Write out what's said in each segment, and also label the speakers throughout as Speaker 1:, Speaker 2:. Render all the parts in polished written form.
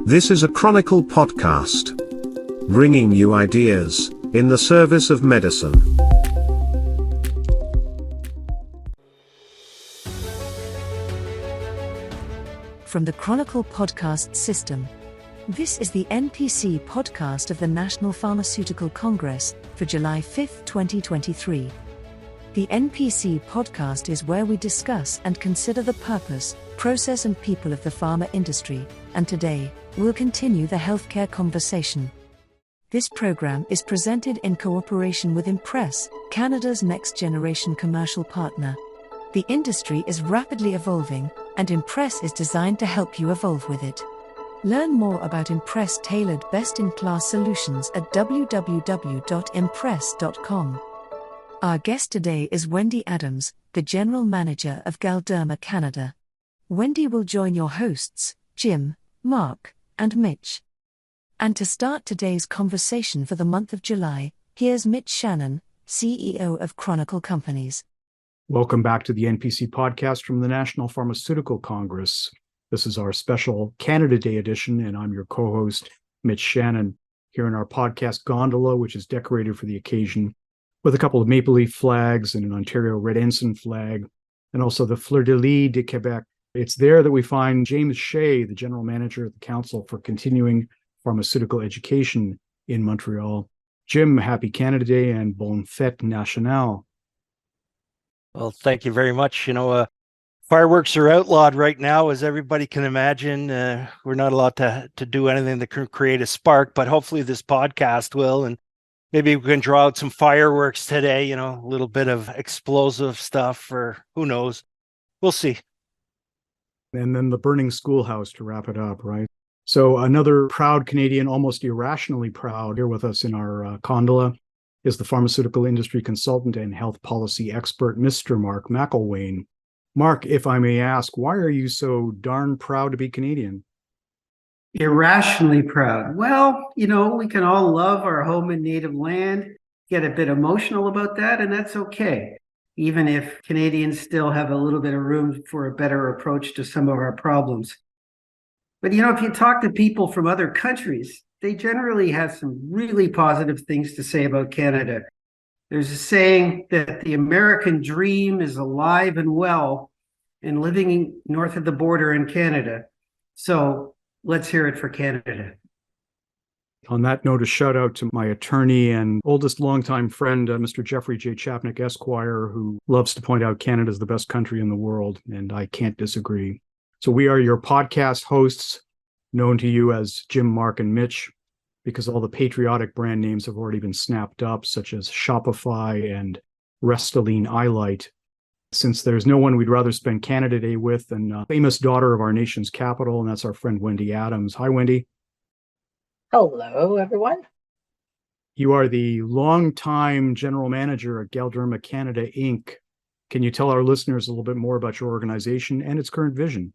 Speaker 1: This is a Chronicle podcast, bringing you ideas in the service of medicine.
Speaker 2: From the Chronicle podcast system, this is the NPC podcast of the National Pharmaceutical Congress for July 5, 2023. The NPC podcast is where we discuss and consider the purpose, process and people of the pharma industry, and today, we'll continue the healthcare conversation. This program is presented in cooperation with Impress, Canada's next-generation commercial partner. The industry is rapidly evolving, and Impress is designed to help you evolve with it. Learn more about Impress tailored best-in-class solutions at www.impress.com. Our guest today is Wendy Adams, the General Manager of Galderma Canada. Wendy will join your hosts, Jim, Mark, and Mitch. And to start today's conversation for the month of July, here's Mitch Shannon, CEO of Chronicle Companies.
Speaker 3: Welcome back to the NPC podcast from the National Pharmaceutical Congress. This is our special Canada Day edition, and I'm your co-host, Mitch Shannon, here in our podcast gondola, which is decorated for the occasion with a couple of maple leaf flags and an Ontario Red Ensign flag, and also the Fleur de Lis de Quebec. It's there that we find James Shea, the General Manager of the Council for Continuing Pharmaceutical Education in Montreal. Jim, happy Canada Day and Bonne Fête Nationale.
Speaker 4: Well, thank you very much. Fireworks are outlawed right now, as everybody can imagine. We're not allowed to do anything that can create a spark, but hopefully this podcast will, and maybe we can draw out some fireworks today, a little bit of explosive stuff, or who knows. We'll see.
Speaker 3: And then the burning schoolhouse to wrap it up, right? So another proud Canadian, almost irrationally proud, here with us in our gondola is the pharmaceutical industry consultant and health policy expert, Mr. Mark McElwain. Mark, if I may ask, why are you so darn proud to be Canadian?
Speaker 5: Irrationally proud. Well, we can all love our home and native land, get a bit emotional about that, and that's okay. Even if Canadians still have a little bit of room for a better approach to some of our problems. But if you talk to people from other countries, they generally have some really positive things to say about Canada. There's a saying that the American dream is alive and well and living north of the border in Canada. So let's hear it for Canada.
Speaker 3: On that note, a shout out to my attorney and oldest longtime friend, Mr. Jeffrey J. Chapnick, Esquire, who loves to point out Canada is the best country in the world, and I can't disagree. So we are your podcast hosts, known to you as Jim, Mark, and Mitch, because all the patriotic brand names have already been snapped up, such as Shopify and Restylane Eyelight. Since there's no one we'd rather spend Canada Day with than a famous daughter of our nation's capital, and that's our friend Wendy Adams. Hi, Wendy.
Speaker 6: Hello, everyone.
Speaker 3: You are the longtime general manager at Galderma Canada Inc. Can you tell our listeners a little bit more about your organization and its current vision?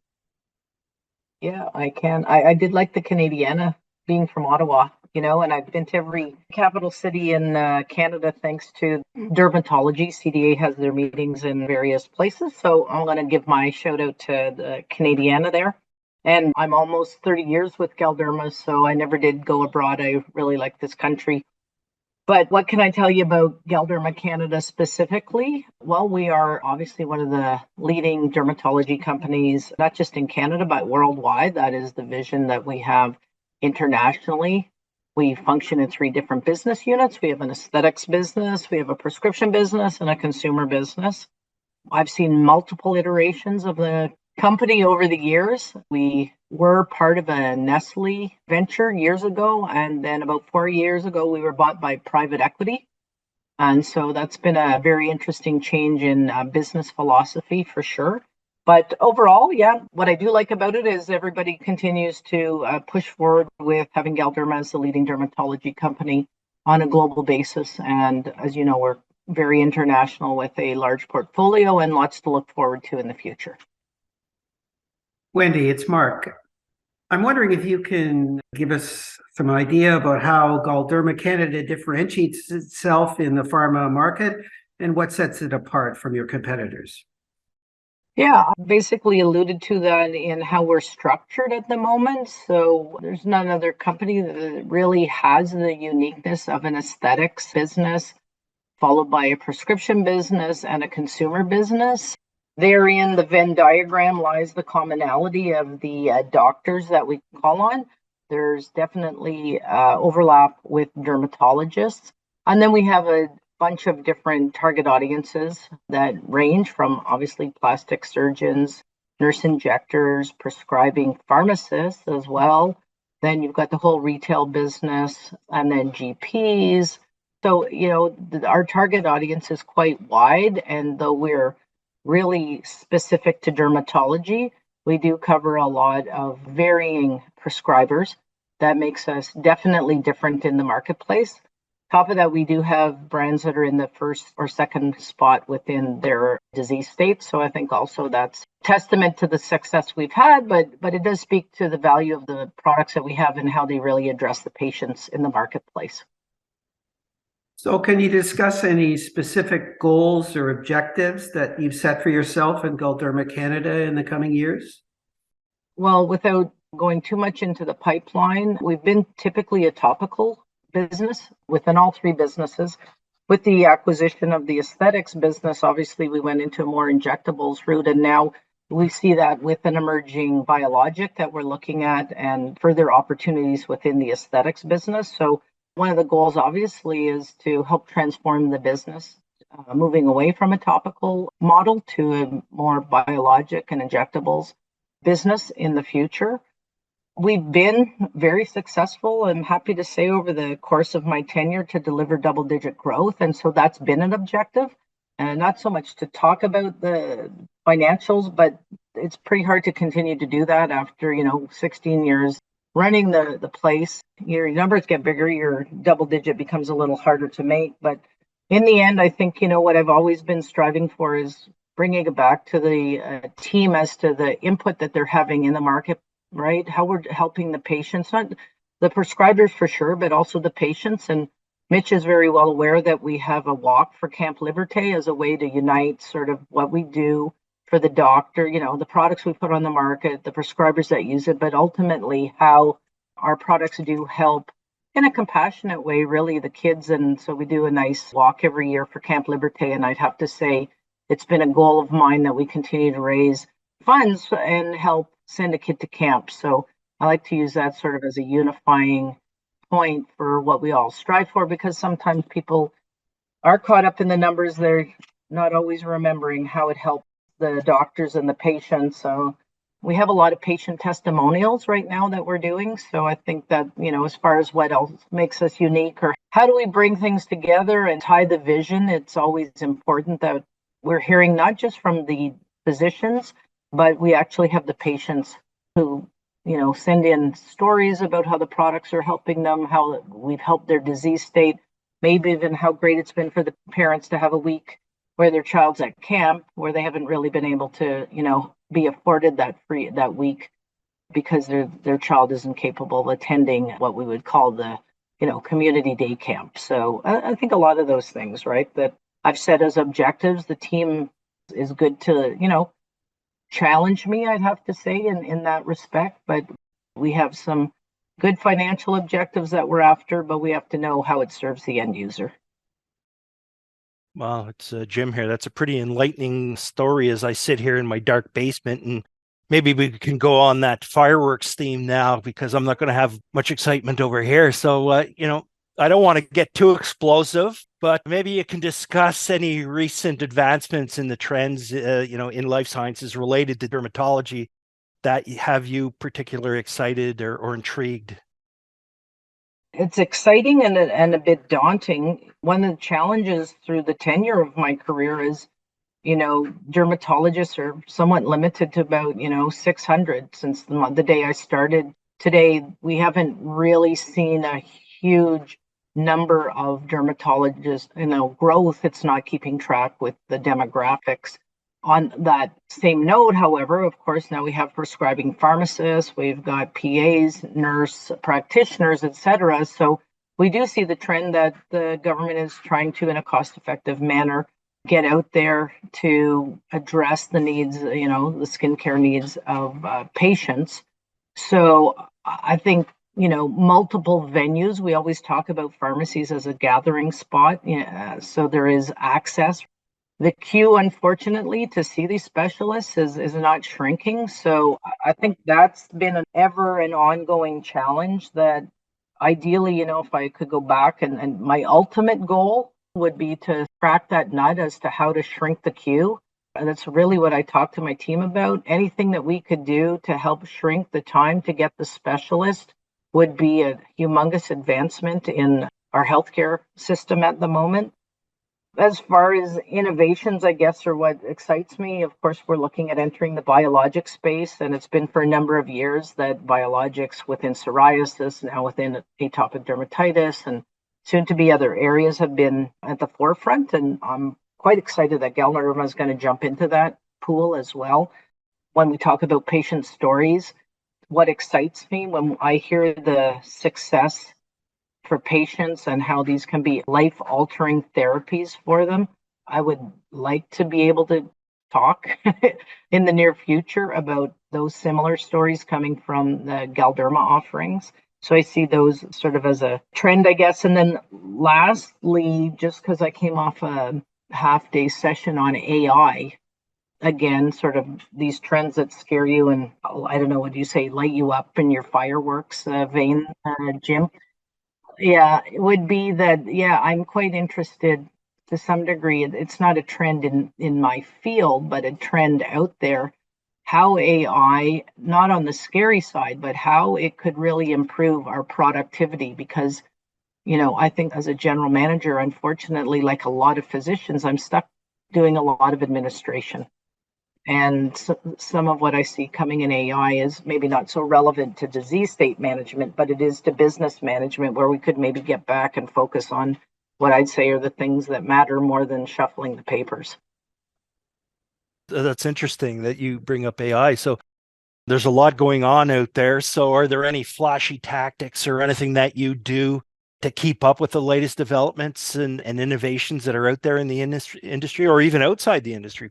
Speaker 6: Yeah, I can. I did like the Canadiana, being from Ottawa, and I've been to every capital city in Canada thanks to dermatology. CDA has their meetings in various places, so I'm going to give my shout out to the Canadiana there. And I'm almost 30 years with Galderma, so I never did go abroad. I really like this country. But what can I tell you about Galderma Canada specifically? Well, we are obviously one of the leading dermatology companies, not just in Canada, but worldwide. That is the vision that we have internationally. We function in 3 different business units. We have an aesthetics business, we have a prescription business, and a consumer business. I've seen multiple iterations of the company over the years. We were part of a Nestle venture years ago, and then about 4 years ago, we were bought by private equity. And so that's been a very interesting change in business philosophy for sure. But overall, yeah, what I do like about it is everybody continues to push forward with having Galderma as the leading dermatology company on a global basis. And as you know, we're very international with a large portfolio and lots to look forward to in the future.
Speaker 5: Wendy, it's Mark. I'm wondering if you can give us some idea about how Galderma Canada differentiates itself in the pharma market and what sets it apart from your competitors.
Speaker 6: Yeah, I basically alluded to that in how we're structured at the moment. So there's none other company that really has the uniqueness of an aesthetics business, followed by a prescription business and a consumer business. Therein, the Venn diagram lies the commonality of the doctors that we call on. There's definitely overlap with dermatologists. And then we have a bunch of different target audiences that range from obviously plastic surgeons, nurse injectors, prescribing pharmacists as well. Then you've got the whole retail business and then GPs. So, our target audience is quite wide. And though we're really specific to dermatology, we do cover a lot of varying prescribers. That makes us definitely different in the marketplace. Top of that, we do have brands that are in the first or second spot within their disease state. So I think also that's testament to the success we've had, but it does speak to the value of the products that we have and how they really address the patients in the marketplace.
Speaker 5: So can you discuss any specific goals or objectives that you've set for yourself and Galderma Canada in the coming years?
Speaker 6: Well, without going too much into the pipeline, we've been typically a topical business within all three businesses. With the acquisition of the aesthetics business, obviously we went into a more injectables route, and now we see that with an emerging biologic that we're looking at and further opportunities within the aesthetics business. So one of the goals obviously is to help transform the business, moving away from a topical model to a more biologic and injectables business in the future. We've been very successful, I'm happy to say, over the course of my tenure to deliver double-digit growth. And so that's been an objective. And not so much to talk about the financials, but it's pretty hard to continue to do that after, 16 years running the place. Your numbers get bigger, your double-digit becomes a little harder to make. But in the end, I think, what I've always been striving for is bringing it back to the team as to the input that they're having in the market. Right? How we're helping the patients, not the prescribers for sure, but also the patients. And Mitch is very well aware that we have a walk for Camp Liberté as a way to unite sort of what we do for the doctor, the products we put on the market, the prescribers that use it, but ultimately how our products do help in a compassionate way, really, the kids. And so we do a nice walk every year for Camp Liberté. And I'd have to say it's been a goal of mine that we continue to raise funds and help send a kid to camp. So I like to use that sort of as a unifying point for what we all strive for, because sometimes people are caught up in the numbers. They're not always remembering how it helps the doctors and the patients. So we have a lot of patient testimonials right now that we're doing. So I think that, as far as what else makes us unique or how do we bring things together and tie the vision, it's always important that we're hearing not just from the physicians, but we actually have the patients who, send in stories about how the products are helping them, how we've helped their disease state, maybe even how great it's been for the parents to have a week where their child's at camp, where they haven't really been able to, be afforded that week because their child isn't capable of attending what we would call the, community day camp. So I think a lot of those things, right, that I've set as objectives, the team is good to, challenge me, I'd have to say, in that respect. But we have some good financial objectives that we're after, but we have to know how it serves the end user.
Speaker 4: Well, it's Jim here. That's a pretty enlightening story as I sit here in my dark basement, and maybe we can go on that fireworks theme now because I'm not going to have much excitement over here. So, I don't want to get too explosive, but maybe you can discuss any recent advancements in the trends, in life sciences related to dermatology that have you particularly excited or intrigued.
Speaker 6: It's exciting and a bit daunting. One of the challenges through the tenure of my career is, dermatologists are somewhat limited to about, 600 since the day I started. Today, we haven't really seen a huge number of dermatologists, growth. It's not keeping track with the demographics. On that same note, however, of course, now we have prescribing pharmacists, we've got PAs, nurse practitioners, etc. So we do see the trend that the government is trying to, in a cost-effective manner, get out there to address the needs, the skincare needs of patients. So I think, multiple venues. We always talk about pharmacies as a gathering spot. So there is access. The queue, unfortunately, to see these specialists is not shrinking. So I think that's been an ongoing challenge that ideally, if I could go back and my ultimate goal would be to crack that nut as to how to shrink the queue. And that's really what I talked to my team about. Anything that we could do to help shrink the time to get the specialist would be a humongous advancement in our healthcare system at the moment. As far as innovations, I guess, are what excites me. Of course, we're looking at entering the biologic space, and it's been for a number of years that biologics within psoriasis, now within atopic dermatitis, and soon to be other areas have been at the forefront. And I'm quite excited that Galderma is going to jump into that pool as well. When we talk about patient stories, what excites me when I hear the success for patients and how these can be life-altering therapies for them, I would like to be able to talk in the near future about those similar stories coming from the Galderma offerings. So I see those sort of as a trend, I guess. And then lastly, just because I came off a half-day session on AI, again, sort of these trends that scare you and, I don't know, what do you say, light you up in your fireworks vein, Jim? Yeah, it would be that, I'm quite interested to some degree. It's not a trend in my field, but a trend out there, how AI, not on the scary side, but how it could really improve our productivity. Because, I think as a general manager, unfortunately, like a lot of physicians, I'm stuck doing a lot of administration. And some of what I see coming in AI is maybe not so relevant to disease state management, but it is to business management, where we could maybe get back and focus on what I'd say are the things that matter more than shuffling the papers.
Speaker 4: That's interesting that you bring up AI. So there's a lot going on out there. So are there any flashy tactics or anything that you do to keep up with the latest developments and innovations that are out there in the industry or even outside the industry?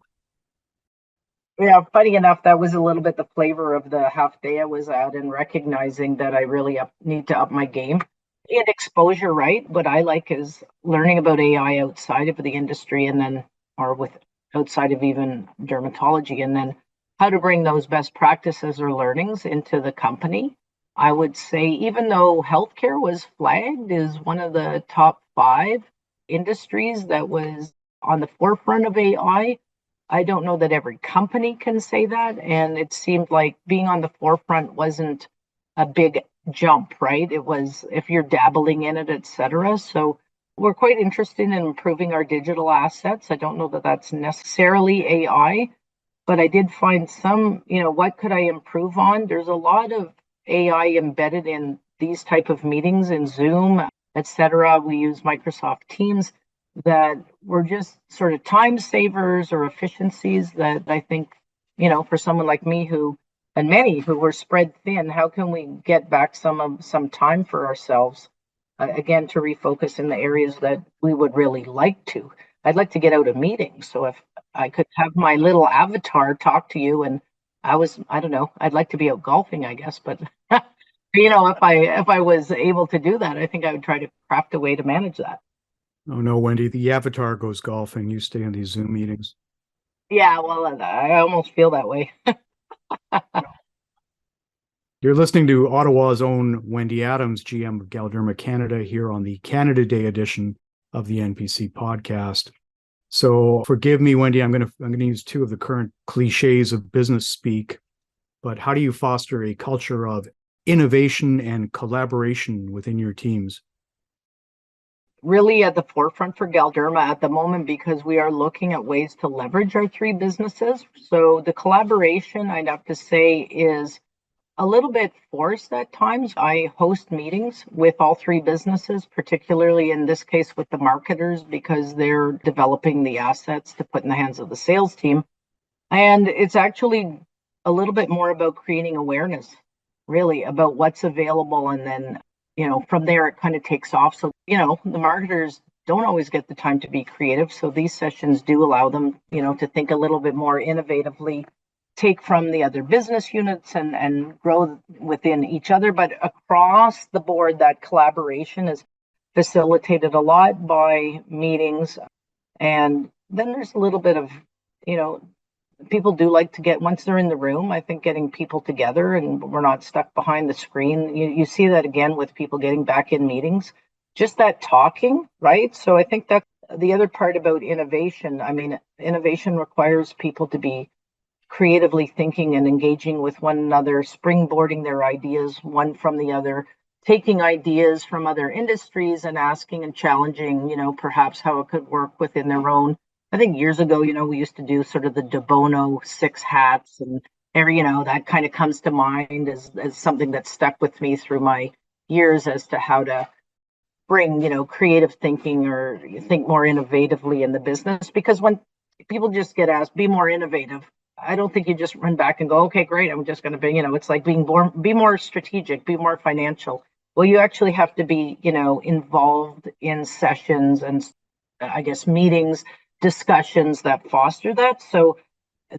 Speaker 6: Yeah, funny enough, that was a little bit the flavor of the half day I was at, and recognizing that I really need to up my game and exposure, right? What I like is learning about AI outside of the industry and then, or with outside of even dermatology, and then how to bring those best practices or learnings into the company. I would say, even though healthcare was flagged as one of the top 5 industries that was on the forefront of AI, I don't know that every company can say that. And it seemed like being on the forefront wasn't a big jump, right? It was if you're dabbling in it, etc. So we're quite interested in improving our digital assets. I don't know that that's necessarily AI, but I did find some, what could I improve on? There's a lot of AI embedded in these type of meetings in Zoom, etc. We use Microsoft Teams that were just sort of time savers or efficiencies that I think, for someone like me and many who were spread thin, how can we get back some time for ourselves, again, to refocus in the areas that we would really like to. I'd like to get out of meetings. So if I could have my little avatar talk to you and I don't know, I'd like to be out golfing, I guess, but if I was able to do that, I think I would try to craft a way to manage that.
Speaker 3: Oh no, Wendy, the avatar goes golfing. You stay in these Zoom meetings.
Speaker 6: Yeah, well, I almost feel that way.
Speaker 3: You're listening to Ottawa's own Wendy Adams, GM of Galderma Canada, here on the Canada Day edition of the NPC podcast. So forgive me, Wendy, I'm going to use 2 of the current cliches of business speak, but how do you foster a culture of innovation and collaboration within your teams?
Speaker 6: Really at the forefront for Galderma at the moment, because we are looking at ways to leverage our 3 businesses. So the collaboration, I'd have to say, is a little bit forced at times. I host meetings with all 3 businesses, particularly in this case with the marketers, because they're developing the assets to put in the hands of the sales team. And it's actually a little bit more about creating awareness, really, about what's available. And then, from there, it kind of takes off. So, the marketers don't always get the time to be creative. So these sessions do allow them, to think a little bit more innovatively, take from the other business units and grow within each other. But across the board, that collaboration is facilitated a lot by meetings. And then there's a little bit of, people do like to get, once they're in the room, I think getting people together and we're not stuck behind the screen. You see that again with people getting back in meetings, just that talking, right? So I think that's the other part about innovation. I mean, innovation requires people to be creatively thinking and engaging with one another, springboarding their ideas one from the other, taking ideas from other industries and asking and challenging, perhaps how it could work within their own. I think years ago, we used to do sort of the De Bono 6 hats, and that kind of comes to mind as something that stuck with me through my years as to how to bring, creative thinking or think more innovatively in the business. Because when people just get asked, be more innovative, I don't think you just run back and go, okay, great, I'm just going to be, it's like be more strategic, be more financial. Well, you actually have to be, involved in sessions and I guess meetings, discussions that foster that. So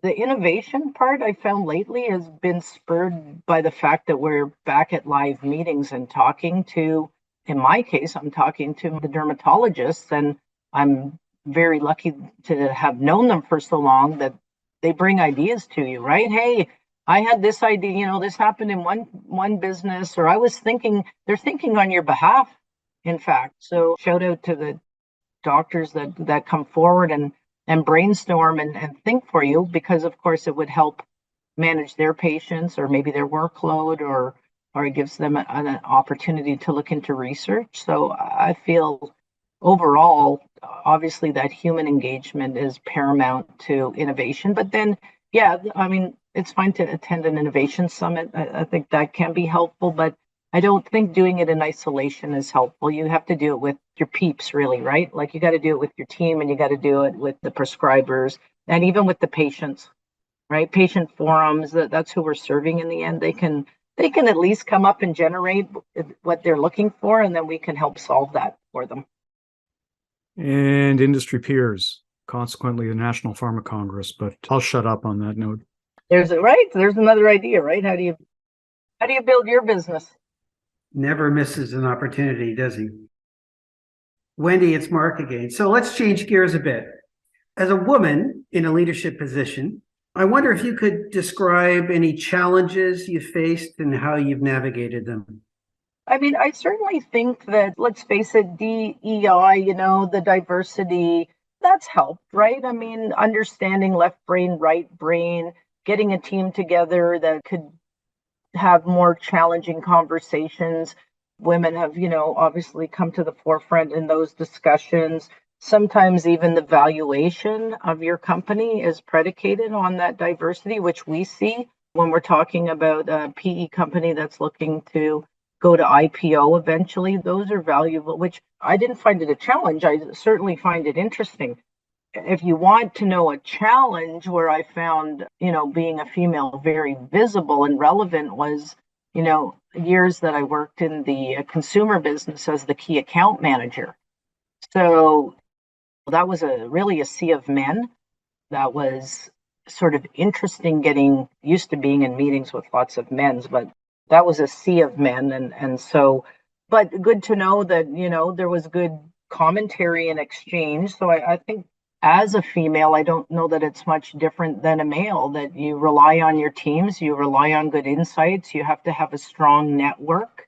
Speaker 6: the innovation part I found lately has been spurred by the fact that we're back at live meetings and talking to, in my case, I'm talking to the dermatologists, and I'm very lucky to have known them for so long that they bring ideas to you, right? Hey, I had this idea, this happened in one business, or I was thinking, they're thinking on your behalf, in fact. So shout out to the doctors that come forward and brainstorm and think for you, because of course it would help manage their patients or maybe their workload, or it gives them an opportunity to look into research. So I feel overall, obviously that human engagement is paramount to innovation. But then, yeah, I mean, it's fine to attend an innovation summit. I think that can be helpful, but I don't think doing it in isolation is helpful. You have to do it with your peeps, really, right? Like you got to do it with your team, and you got to do it with the prescribers and even with the patients, right? Patient forums, that's who we're serving in the end. They can at least come up and generate what they're looking for, and then we can help solve that for them.
Speaker 3: And industry peers, consequently the National Pharma Congress, but I'll shut up on that note.
Speaker 6: There's another idea, right? How do you build your business?
Speaker 5: Never misses an opportunity, does he? Wendy, it's Mark again. So let's change gears a bit. As a woman in a leadership position, I wonder if you could describe any challenges you faced and how you've navigated them.
Speaker 6: I mean, I certainly think that, let's face it, DEI, the diversity, that's helped, right? I mean, understanding left brain, right brain, getting a team together that could have more challenging conversations. Women have, obviously come to the forefront in those discussions. Sometimes even the valuation of your company is predicated on that diversity, which we see when we're talking about a PE company that's looking to go to IPO eventually. Those are valuable, which I didn't find it a challenge. I certainly find it interesting. If you want to know a challenge where I found, being a female very visible and relevant was, years that I worked in the consumer business as the key account manager. So that was really a sea of men. That was sort of interesting, getting used to being in meetings with lots of men, but that was a sea of men. And so, but good to know that, there was good commentary and exchange. So I think as a female, I don't know that it's much different than a male, that you rely on your teams, you rely on good insights, you have to have a strong network.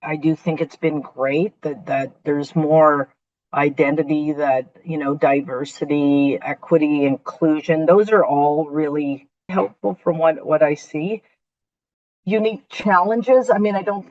Speaker 6: I do think it's been great that there's more identity, that, diversity, equity, inclusion, those are all really helpful from what I see. Unique challenges. I mean, I don't,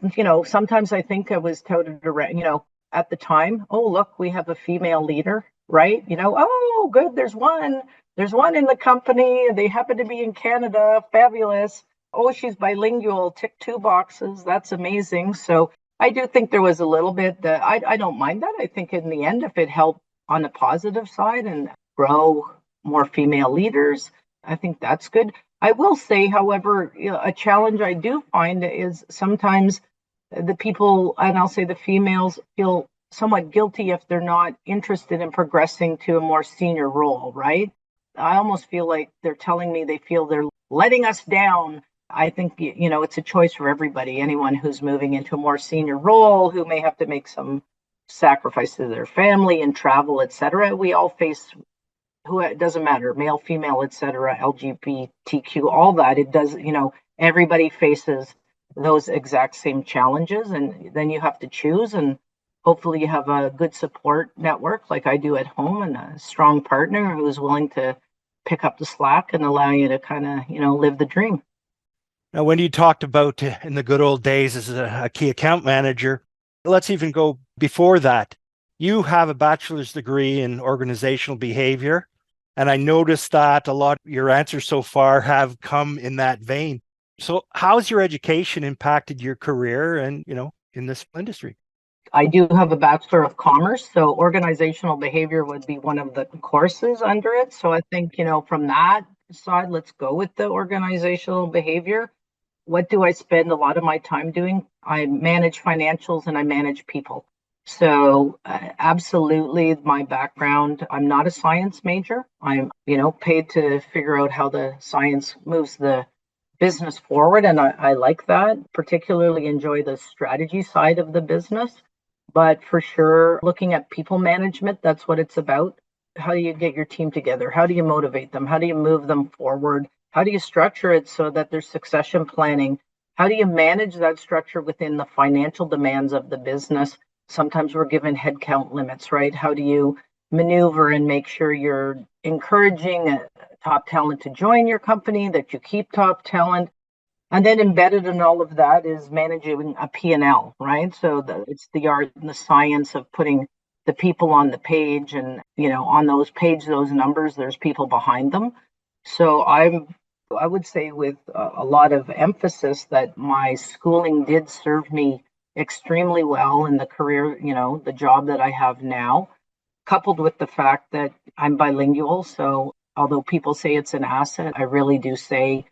Speaker 6: sometimes I think I was touted around, at the time, oh, look, we have a female leader, right? Oh, good, there's one in the company. They happen to be in Canada. Fabulous. Oh, she's bilingual. Tick 2 boxes. That's amazing. So I do think there was a little bit that I don't mind that. I think in the end, if it helped on the positive side and grow more female leaders, I think that's good. I will say, however, a challenge I do find is sometimes the people, and I'll say the females, feel somewhat guilty if they're not interested in progressing to a more senior role, right? I almost feel like they're telling me they feel they're letting us down. I think, it's a choice for everybody, anyone who's moving into a more senior role, who may have to make some sacrifice to their family and travel, etc. We all face, it doesn't matter, male, female, etc., LGBTQ, all that. It does, everybody faces those exact same challenges, and then you have to choose. And hopefully you have a good support network like I do at home, and a strong partner who's willing to pick up the slack and allow you to kind of, live the dream.
Speaker 4: Now, when you talked about in the good old days as a key account manager, let's even go before that. You have a bachelor's degree in organizational behavior, and I noticed that a lot of your answers so far have come in that vein. So how's your education impacted your career and, in this industry?
Speaker 6: I do have a Bachelor of Commerce, so organizational behavior would be one of the courses under it. So I think, from that side, let's go with the organizational behavior. What do I spend a lot of my time doing? I manage financials and I manage people. So absolutely my background, I'm not a science major. I'm, paid to figure out how the science moves the business forward. And I like that, particularly enjoy the strategy side of the business. But for sure, looking at people management, that's what it's about. How do you get your team together? How do you motivate them? How do you move them forward? How do you structure it so that there's succession planning? How do you manage that structure within the financial demands of the business? Sometimes we're given headcount limits, right? How do you maneuver and make sure you're encouraging top talent to join your company, that you keep top talent? And then embedded in all of that is managing a P&L, right? So it's the art and the science of putting the people on the page, and, on those pages, those numbers, there's people behind them. So I would say with a lot of emphasis that my schooling did serve me extremely well in the career, the job that I have now, coupled with the fact that I'm bilingual. So although people say it's an asset, I really do say,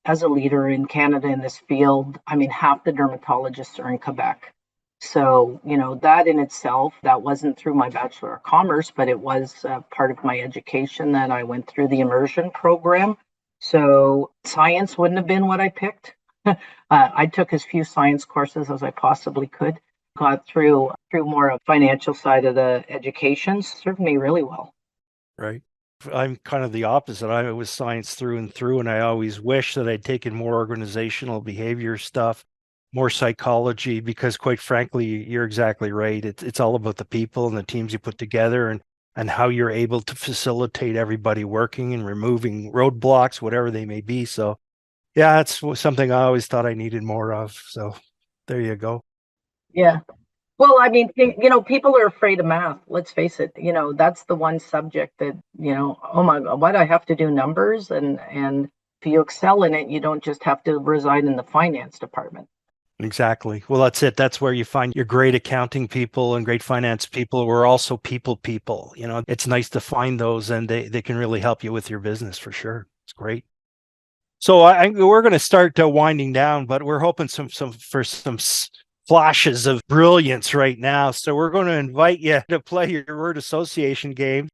Speaker 6: as a leader in Canada in this field, half the dermatologists are in Quebec. So, that in itself, that wasn't through my Bachelor of Commerce, but it was part of my education that I went through the immersion program. So science wouldn't have been what I picked. I took as few science courses as I possibly could, got through more of financial side of the education, served me really well.
Speaker 4: Right. I'm kind of the opposite. I was science through and through, and I always wish that I'd taken more organizational behavior stuff, more psychology, because quite frankly, you're exactly right. It's all about the people and the teams you put together, and how you're able to facilitate everybody working and removing roadblocks, whatever they may be. So yeah, that's something I always thought I needed more of. So there you go.
Speaker 6: Yeah. Well, people are afraid of math. Let's face it. That's the one subject that, oh my God, why do I have to do numbers? And if you excel in it, you don't just have to reside in the finance department.
Speaker 4: Exactly. Well, that's it. That's where you find your great accounting people and great finance people who are also people. It's nice to find those, and they can really help you with your business for sure. It's great. So we're going to start winding down, but we're hoping for some flashes of brilliance right now. So we're going to invite you to play your word association game.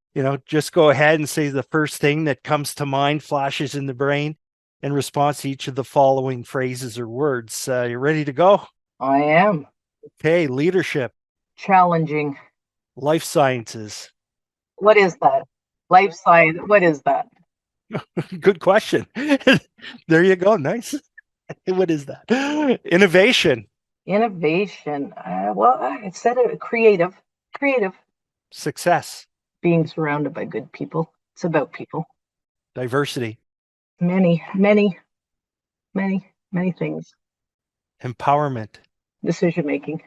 Speaker 4: Just go ahead and say the first thing that comes to mind, flashes in the brain, in response to each of the following phrases or words. You ready to go?
Speaker 6: I am.
Speaker 4: Okay. Leadership.
Speaker 6: Challenging.
Speaker 4: Life sciences.
Speaker 6: What is that? Life science. What is that?
Speaker 4: Good question. There you go. Nice. What is that? Innovation.
Speaker 6: Innovation. I said it. Creative.
Speaker 4: Success.
Speaker 6: Being surrounded by good people. It's about people.
Speaker 4: Diversity.
Speaker 6: Many things.
Speaker 4: Empowerment.
Speaker 6: Decision making.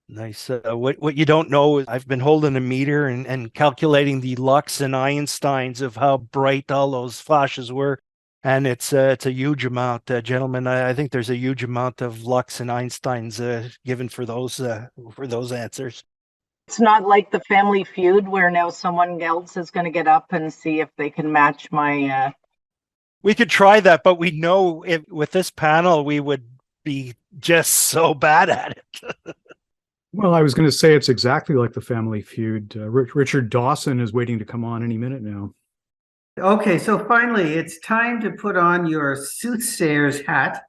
Speaker 4: Nice. What you don't know is I've been holding a meter and calculating the Lux and Einsteins of how bright all those flashes were. And it's a huge amount, gentlemen. I think there's a huge amount of Lux and Einsteins given for those answers.
Speaker 6: It's not like the Family Feud where now someone else is going to get up and see if they can match my.
Speaker 4: We could try that, but we know with this panel we would be just so bad at it.
Speaker 3: Well, I was going to say it's exactly like the Family Feud. Richard Dawson is waiting to come on any minute now.
Speaker 5: Okay, so finally, it's time to put on your soothsayer's hat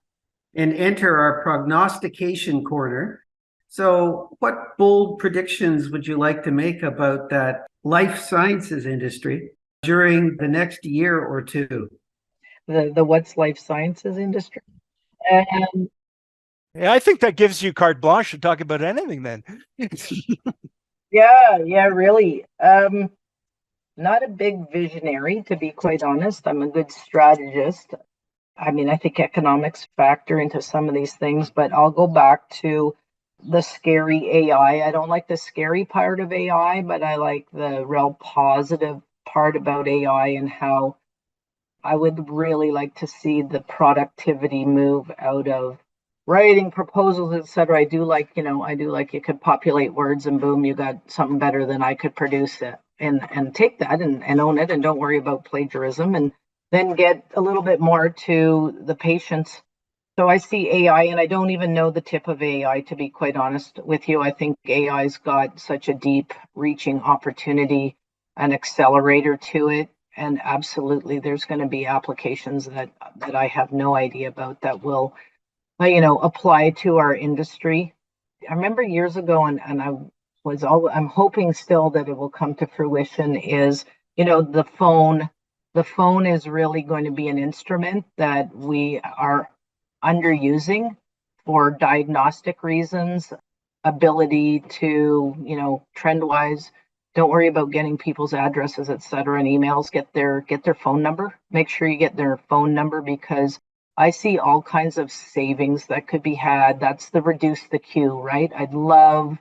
Speaker 5: and enter our prognostication corner. So, what bold predictions would you like to make about that life sciences industry during the next year or two?
Speaker 6: The what's life sciences industry? And
Speaker 4: Yeah, I think that gives you carte blanche to talk about anything then.
Speaker 6: yeah, really. Not a big visionary, to be quite honest. I'm a good strategist. I mean, I think economics factor into some of these things, but I'll go back to the scary AI. I don't like the scary part of AI, but I like the real positive part about AI and how I would really like to see the productivity move out of writing proposals, etc. I do like you could populate words and boom, you got something better than I could produce it. And take that and own it and don't worry about plagiarism, and then get a little bit more to the patients. So I see AI, and I don't even know the tip of AI, to be quite honest with you. I think AI's got such a deep reaching opportunity, an accelerator to it. And absolutely, there's going to be applications that I have no idea about that will, apply to our industry. I remember years ago, and I'm hoping still that it will come to fruition, is, the phone. The phone is really going to be an instrument that we are underusing for diagnostic reasons, ability to, trend wise, don't worry about getting people's addresses, et cetera, and emails. Get their phone number. Make sure you get their phone number, because I see all kinds of savings that could be had. That's the reduce the queue, right? I'd love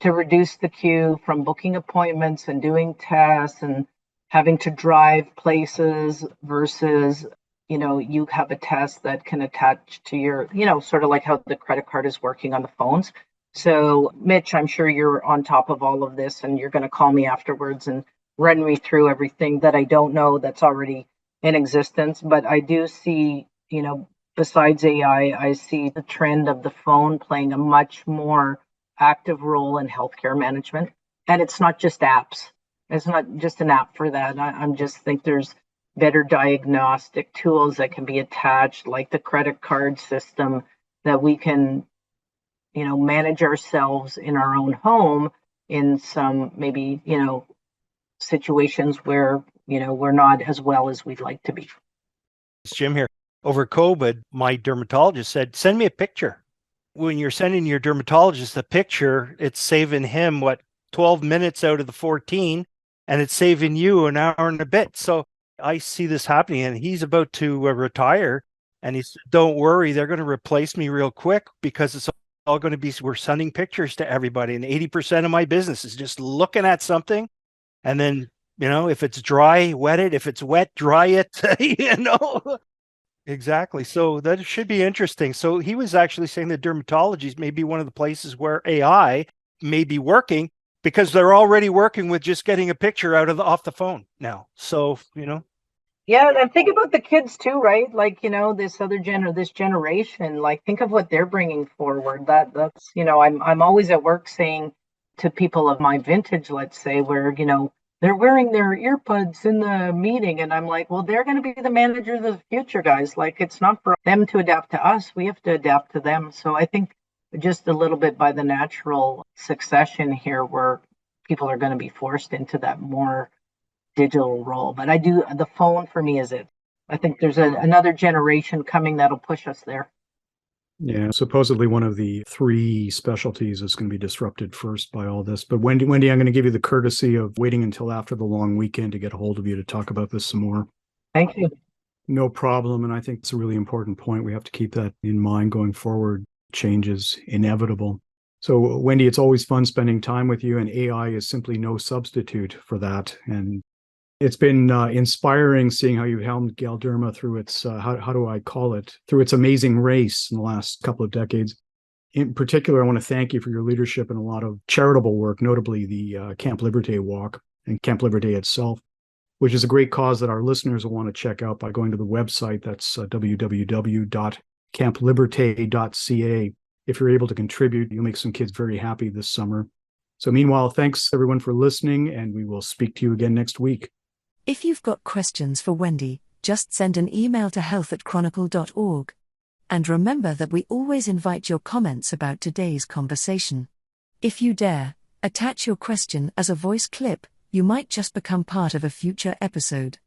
Speaker 6: to reduce the queue from booking appointments and doing tests and having to drive places versus, you have a test that can attach to your, sort of like how the credit card is working on the phones. So, Mitch, I'm sure you're on top of all of this, and you're going to call me afterwards and run me through everything that I don't know that's already in existence. But I do see, besides AI, I see the trend of the phone playing a much more active role in healthcare management. And it's not just apps. It's not just an app for that. I'm just think there's better diagnostic tools that can be attached, like the credit card system, that we can, manage ourselves in our own home in some maybe, situations where, we're not as well as we'd like to be.
Speaker 4: It's Jim here. Over COVID, my dermatologist said, send me a picture. When you're sending your dermatologist a picture, it's saving him, 12 minutes out of the 14, and it's saving you an hour and a bit. So I see this happening, and he's about to retire. And he said, don't worry, they're going to replace me real quick, because it's all going to be, we're sending pictures to everybody. And 80% of my business is just looking at something. And then, if it's dry, wet it. If it's wet, dry it, Exactly. So that should be interesting. So he was actually saying that dermatology is maybe one of the places where AI may be working, because they're already working with just getting a picture off the phone now. So,
Speaker 6: Yeah, and think about the kids too, right? Like, this generation, like, think of what they're bringing forward. That's, I'm always at work saying to people of my vintage, let's say, where, they're wearing their earbuds in the meeting, and I'm like, well, they're going to be the managers of the future, guys. Like, it's not for them to adapt to us. We have to adapt to them. So I think just a little bit by the natural succession here, where people are going to be forced into that more digital role. But the phone for me is it. I think there's another generation coming that'll push us there.
Speaker 3: Yeah, supposedly one of the three specialties is going to be disrupted first by all this. But Wendy, I'm going to give you the courtesy of waiting until after the long weekend to get a hold of you to talk about this some more.
Speaker 6: Thank you.
Speaker 3: No problem. And I think it's a really important point. We have to keep that in mind going forward. Change is inevitable. So, Wendy, it's always fun spending time with you, and AI is simply no substitute for that. And it's been inspiring seeing how you've helmed Galderma through its, how do I call it, through its amazing race in the last couple of decades. In particular, I want to thank you for your leadership in a lot of charitable work, notably the Camp Liberté walk and Camp Liberté itself, which is a great cause that our listeners will want to check out by going to the website. That's www.campliberté.ca. if you're able to contribute, you'll make some kids very happy this summer. So meanwhile, thanks everyone for listening, and we will speak to you again next week.
Speaker 2: If you've got questions for Wendy, just send an email to health@chronicle.org. And remember that we always invite your comments about today's conversation. If you dare, attach your question as a voice clip, you might just become part of a future episode.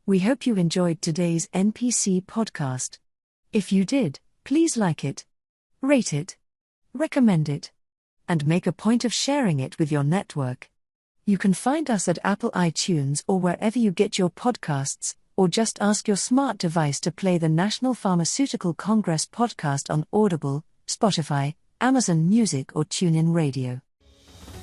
Speaker 2: We hope you enjoyed today's NPC podcast. If you did, please like it, rate it, recommend it, and make a point of sharing it with your network. You can find us at Apple iTunes or wherever you get your podcasts, or just ask your smart device to play the National Pharmaceutical Congress podcast on Audible, Spotify, Amazon Music or TuneIn Radio.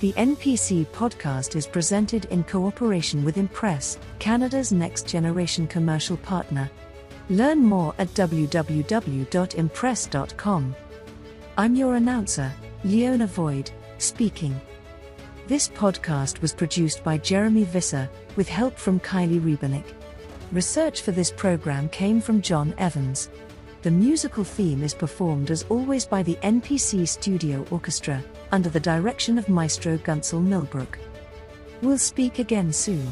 Speaker 2: The NPC podcast is presented in cooperation with Impress, Canada's next-generation commercial partner. Learn more at www.impress.com. I'm your announcer, Leona Void, speaking. This podcast was produced by Jeremy Visser, with help from Kylie Rebernick. Research for this program came from John Evans. The musical theme is performed as always by the NPC Studio Orchestra, under the direction of Maestro Gunsel Milbrook. We'll speak again soon.